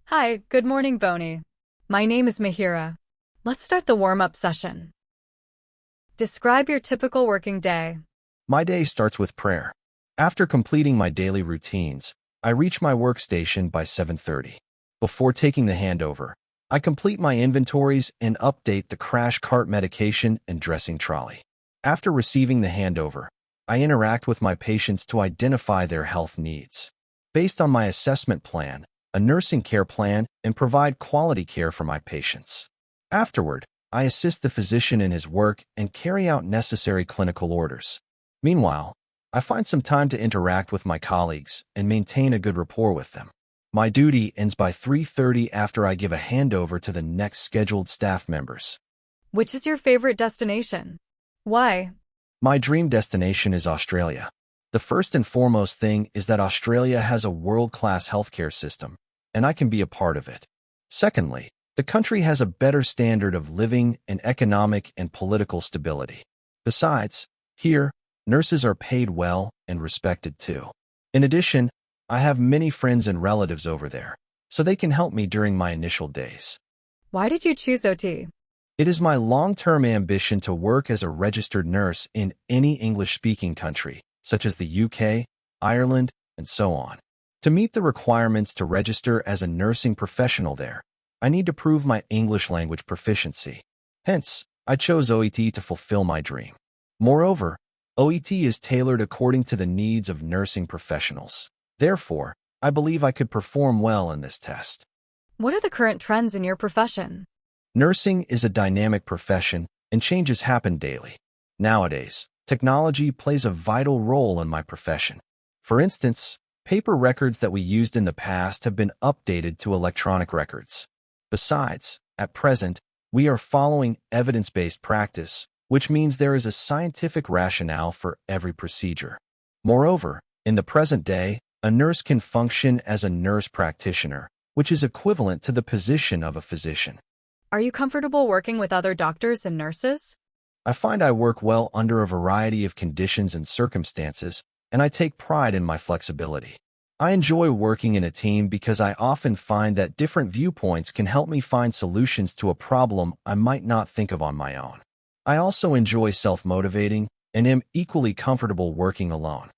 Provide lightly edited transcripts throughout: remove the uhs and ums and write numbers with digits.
Hi, good morning, Bonnie. My name is Mihiraa. Let's start the warm-up session. Describe your typical working day. My day starts with prayer. After completing my daily routines, I reach my workstation by 7:30. Before taking the handover, I complete my inventories and update the crash cart medication and dressing trolley. After receiving the handover, I interact with my patients to identify their health needs. Based on my assessment plan, a nursing care plan, and provide quality care for my patients. Afterward, I assist the physician in his work and carry out necessary clinical orders. Meanwhile, I find some time to interact with my colleagues and maintain a good rapport with them. My duty ends by 3:30 after I give a handover to the next scheduled staff members. Which is your favorite destination? Why? My dream destination is Australia. The first and foremost thing is that Australia has a world-class healthcare system, and I can be a part of it. Secondly, the country has a better standard of living and economic and political stability. Besides, here, nurses are paid well and respected too. In addition, I have many friends and relatives over there, so they can help me during my initial days. Why did you choose OT? It is my long-term ambition to work as a registered nurse in any English-speaking country, such as the UK, Ireland, and so on. To meet the requirements to register as a nursing professional there, I need to prove my English language proficiency. Hence, I chose OET to fulfill my dream. Moreover, OET is tailored according to the needs of nursing professionals. Therefore, I believe I could perform well in this test. What are the current trends in your profession? Nursing is a dynamic profession, and changes happen daily. Nowadays, technology plays a vital role in my profession. For instance, paper records that we used in the past have been updated to electronic records. Besides, at present, we are following evidence-based practice, which means there is a scientific rationale for every procedure. Moreover, in the present day, a nurse can function as a nurse practitioner, which is equivalent to the position of a physician. Are you comfortable working with other doctors and nurses? I find I work well under a variety of conditions and circumstances, and I take pride in my flexibility. I enjoy working in a team because I often find that different viewpoints can help me find solutions to a problem I might not think of on my own. I also enjoy self-motivating and am equally comfortable working alone.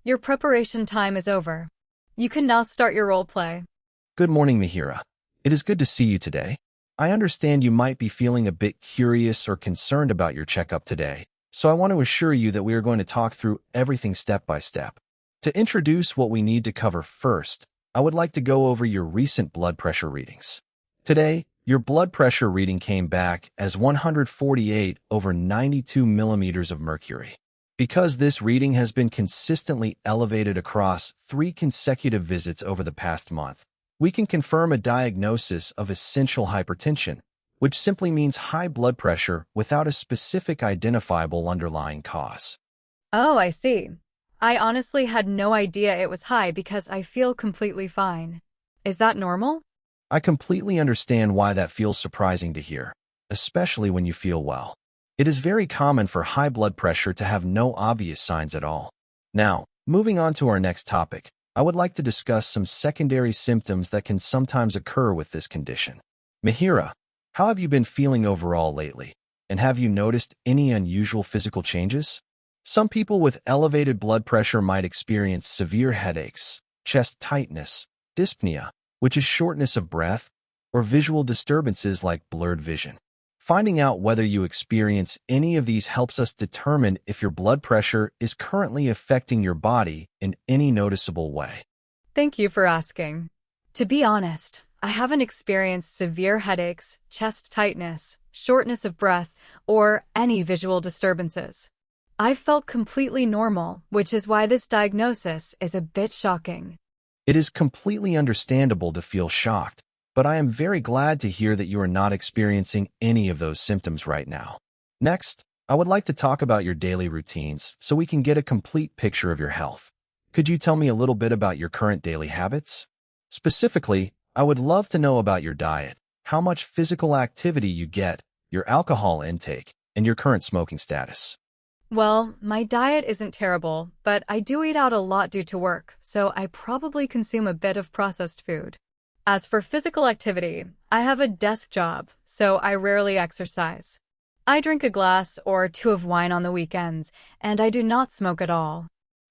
Your preparation time is over. You can now start your role play. Good morning, Mihiraa. It is good to see you today. I understand you might be feeling a bit curious or concerned about your checkup today, so I want to assure you that we are going to talk through everything step by step. To introduce what we need to cover first, I would like to go over your recent blood pressure readings. Today, your blood pressure reading came back as 148/92 millimeters of mercury. Because this reading has been consistently elevated across 3 consecutive visits over the past month, we can confirm a diagnosis of essential hypertension, which simply means high blood pressure without a specific identifiable underlying cause. Oh, I see. I honestly had no idea it was high because I feel completely fine. Is that normal? I completely understand why that feels surprising to hear, especially when you feel well. It is very common for high blood pressure to have no obvious signs at all. Now, moving on to our next topic, I would like to discuss some secondary symptoms that can sometimes occur with this condition. Mihiraa, how have you been feeling overall lately? And have you noticed any unusual physical changes? Some people with elevated blood pressure might experience severe headaches, chest tightness, dyspnea, which is shortness of breath, or visual disturbances like blurred vision. Finding out whether you experience any of these helps us determine if your blood pressure is currently affecting your body in any noticeable way. Thank you for asking. To be honest, I haven't experienced severe headaches, chest tightness, shortness of breath, or any visual disturbances. I've felt completely normal, which is why this diagnosis is a bit shocking. It is completely understandable to feel shocked, but I am very glad to hear that you are not experiencing any of those symptoms right now. Next, I would like to talk about your daily routines so we can get a complete picture of your health. Could you tell me a little bit about your current daily habits? Specifically, I would love to know about your diet, how much physical activity you get, your alcohol intake, and your current smoking status. Well, my diet isn't terrible, but I do eat out a lot due to work, so I probably consume a bit of processed food. As for physical activity, I have a desk job, so I rarely exercise. I drink a glass or 2 of wine on the weekends, and I do not smoke at all.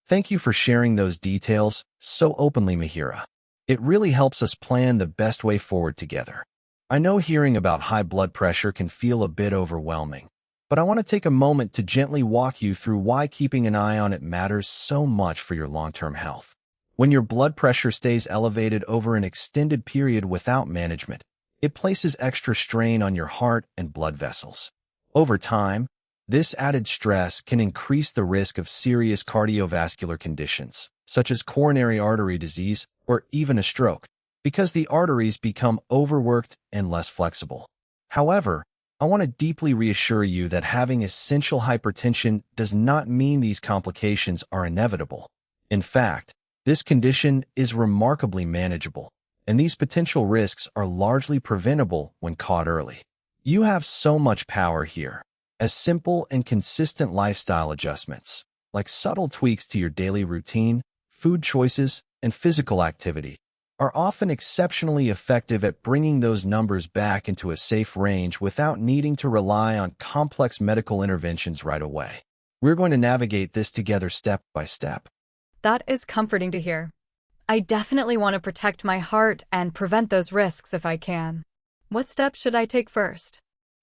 Thank you for sharing those details so openly, Mihiraa. It really helps us plan the best way forward together. I know hearing about high blood pressure can feel a bit overwhelming, but I want to take a moment to gently walk you through why keeping an eye on it matters so much for your long-term health. When your blood pressure stays elevated over an extended period without management, it places extra strain on your heart and blood vessels. Over time, this added stress can increase the risk of serious cardiovascular conditions, such as coronary artery disease or even a stroke, because the arteries become overworked and less flexible. However, I want to deeply reassure you that having essential hypertension does not mean these complications are inevitable. In fact, this condition is remarkably manageable, and these potential risks are largely preventable when caught early. You have so much power here, as simple and consistent lifestyle adjustments, like subtle tweaks to your daily routine, food choices, and physical activity, are often exceptionally effective at bringing those numbers back into a safe range without needing to rely on complex medical interventions right away. We're going to navigate this together step by step. That is comforting to hear. I definitely want to protect my heart and prevent those risks if I can. What steps should I take first?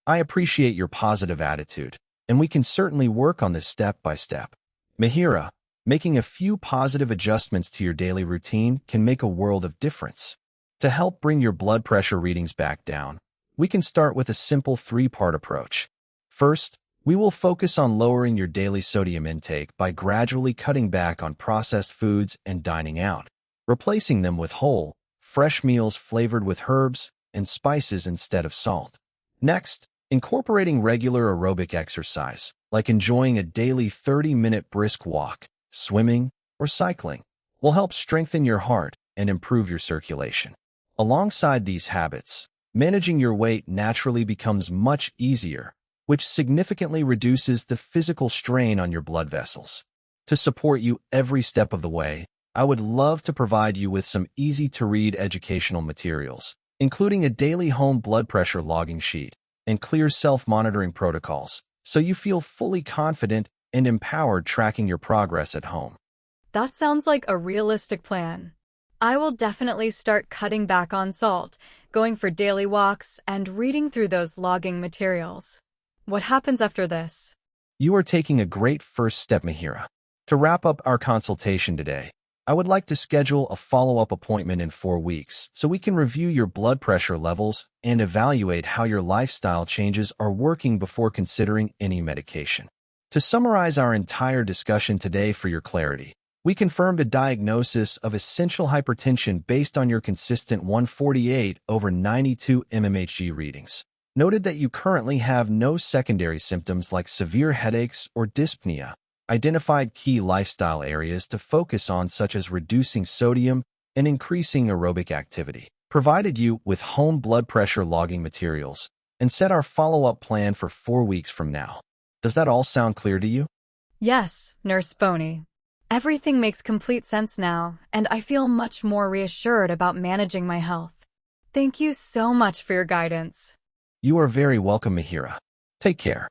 I appreciate your positive attitude, and we can certainly work on this step by step. Mihiraa, making a few positive adjustments to your daily routine can make a world of difference. To help bring your blood pressure readings back down, we can start with a simple 3-part approach. First, we will focus on lowering your daily sodium intake by gradually cutting back on processed foods and dining out, replacing them with whole, fresh meals flavored with herbs and spices instead of salt. Next, incorporating regular aerobic exercise, like enjoying a daily 30-minute brisk walk, swimming, or cycling, will help strengthen your heart and improve your circulation. Alongside these habits, managing your weight naturally becomes much easier, which significantly reduces the physical strain on your blood vessels. To support you every step of the way, I would love to provide you with some easy-to-read educational materials, including a daily home blood pressure logging sheet and clear self-monitoring protocols, so you feel fully confident and empowered tracking your progress at home. That sounds like a realistic plan. I will definitely start cutting back on salt, going for daily walks, and reading through those logging materials. What happens after this? You are taking a great first step, Mihiraa. To wrap up our consultation today, I would like to schedule a follow-up appointment in 4 weeks so we can review your blood pressure levels and evaluate how your lifestyle changes are working before considering any medication. To summarize our entire discussion today for your clarity, we confirmed a diagnosis of essential hypertension based on your consistent 148/92 mmHg readings. Noted that you currently have no secondary symptoms like severe headaches or dyspnea. Identified key lifestyle areas to focus on such as reducing sodium and increasing aerobic activity. Provided you with home blood pressure logging materials and set our follow-up plan for 4 weeks from now. Does that all sound clear to you? Yes, Nurse Boney. Everything makes complete sense now, and I feel much more reassured about managing my health. Thank you so much for your guidance. You are very welcome, Mihiraa. Take care.